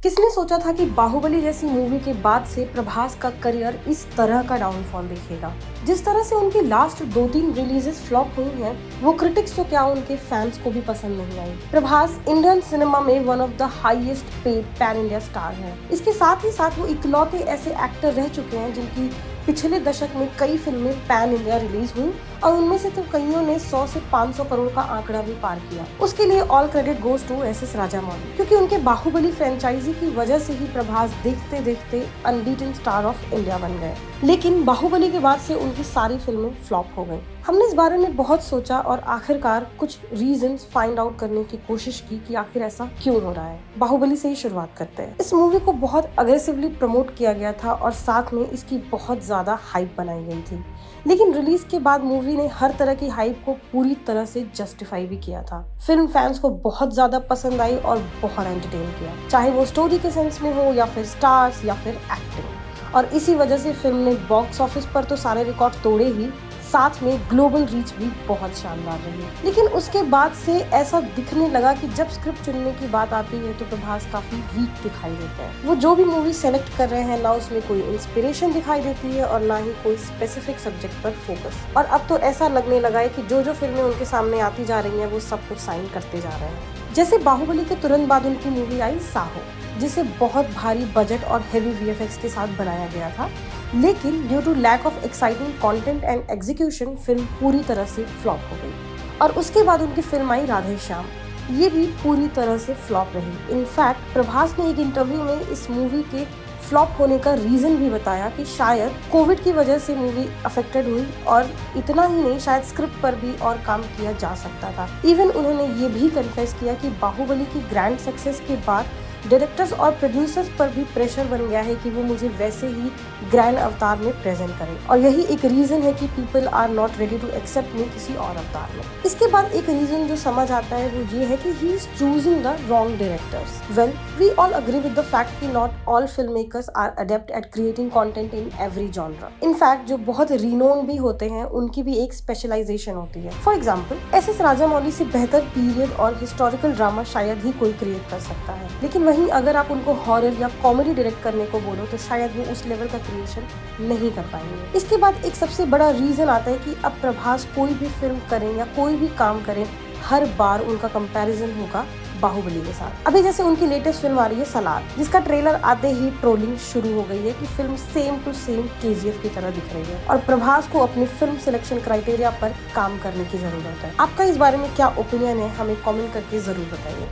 किसने सोचा था कि बाहुबली जैसी मूवी के बाद से प्रभास का करियर इस तरह का डाउनफॉल देखेगा। जिस तरह से उनकी लास्ट 2-3 रिलीजेस फ्लॉप हुई हैं, वो क्रिटिक्स तो क्या उनके फैंस को भी पसंद नहीं आई। प्रभास इंडियन सिनेमा में one of the highest paid pan India star है। इसके साथ ही साथ वो इकलौते ऐसे एक्टर रह चुके हैं जिनकी पिछले दशक में कई फिल्में पैन इंडिया रिलीज हुई और उनमें से तो कईयों ने 100 से 500 करोड़ का आंकड़ा भी पार किया। उसके लिए all credit goes to S S. Rajamouli, क्योंकि उनके बाहुबली फ्रेंचाइजी की वजह से ही प्रभास देखते देखते अनबीटन स्टार ऑफ इंडिया बन गए। लेकिन बाहुबली के बाद से उनकी सारी फिल्में फ्लॉप हो गई। हमने इस बारे में बहुत सोचा और आखिरकार कुछ रीजंस फाइंड आउट करने की कोशिश की कि आखिर ऐसा क्यों हो रहा है। बाहुबली से ही शुरुआत करते हैं। इस मूवी को बहुत अग्रेसिवली प्रमोट किया गया था और साथ में इसकी बहुत ज्यादा हाइप बनाई गई थी, लेकिन रिलीज के बाद मूवी ने हर तरह की हाइप को पूरी तरह से जस्टिफाई भी किया था। फिल्म फैंस को बहुत ज्यादा पसंद आई और बहुत एंटरटेन किया, चाहे वो स्टोरी के सेंस में हो या फिर स्टार्स या फिर एक्टिंग। और इसी वजह से फिल्म ने बॉक्स ऑफिस पर तो सारे रिकॉर्ड तोड़े ही, साथ में ग्लोबल रीच भी बहुत शानदार रही। लेकिन उसके बाद से ऐसा दिखने लगा कि जब स्क्रिप्ट चुनने की बात आती है तो प्रभास काफी वीक दिखाई देते हैं। वो जो भी मूवी सेलेक्ट कर रहे हैं, ना उसमें कोई इंस्पिरेशन दिखाई देती है और ना ही कोई स्पेसिफिक सब्जेक्ट पर फोकस। और अब तो ऐसा लगने लगा है कि जो फिल्में उनके सामने आती जा रही हैं वो सब कुछ साइन करते जा रहे हैं। जैसे बाहुबली के तुरंत बाद उनकी मूवी आई साहो, जिसे बहुत भारी बजट और हेवी वीएफएक्स के साथ बनाया गया था, लेकिन due to lack of exciting content and execution film पूरी तरह से फ्लॉप हो गई। और उसके बाद उनकी फिल्म आई राधे श्याम, ये भी पूरी तरह से फ्लॉप रही। इनफैक्ट प्रभास ने एक इंटरव्यू में इस मूवी के फ्लॉप होने का रीजन भी बताया कि शायद कोविड की वजह से मूवी अफेक्टेड हुई और इतना ही नहीं, शायद स्क्रिप्ट पर भी और काम किया जा सकता था। इवन उन्होंने ये भी कन्फेस किया कि बाहुबली की ग्रैंड सक्सेस के बाद डायरेक्टर्स और प्रोड्यूसर्स पर भी प्रेशर बन गया है कि वो मुझे वैसे ही ग्रैंड अवतार में प्रेजेंट करें, और यही एक रीजन है कि people are not ready to accept me किसी और अवतार में। इसके बाद एक रीजन जो समझ आता है वो ये है कि he is choosing the wrong directors. Well, we all agree with the fact कि not all film makers are adept at creating content in every genre. In fact जो बहुत रिनोन भी होते हैं उनकी भी एक स्पेशलाइजेशन होती है। For example SS. राजामौली से बेहतर पीरियड और हिस्टोरिकल ड्रामा शायद ही कोई क्रिएट कर सकता है, लेकिन वहीं अगर आप उनको हॉरर या कॉमेडी डायरेक्ट करने को बोलो तो शायद वो उस लेवल का क्रिएशन नहीं कर पाएंगे। इसके बाद एक सबसे बड़ा रीजन आता है कि अब प्रभास कोई भी फिल्म करें या कोई भी काम करें, हर बार उनका कंपैरिजन होगा बाहुबली के साथ। अभी जैसे उनकी लेटेस्ट फिल्म आ रही है सलार, जिसका ट्रेलर आते ही ट्रोलिंग शुरू हो गई है कि film same to same KGF की तरह दिख रही है और प्रभास को अपनी फिल्म सिलेक्शन क्राइटेरिया पर काम करने की जरूरत है। आपका इस बारे में क्या ओपिनियन है, हमें कमेंट करके जरूर बताइए।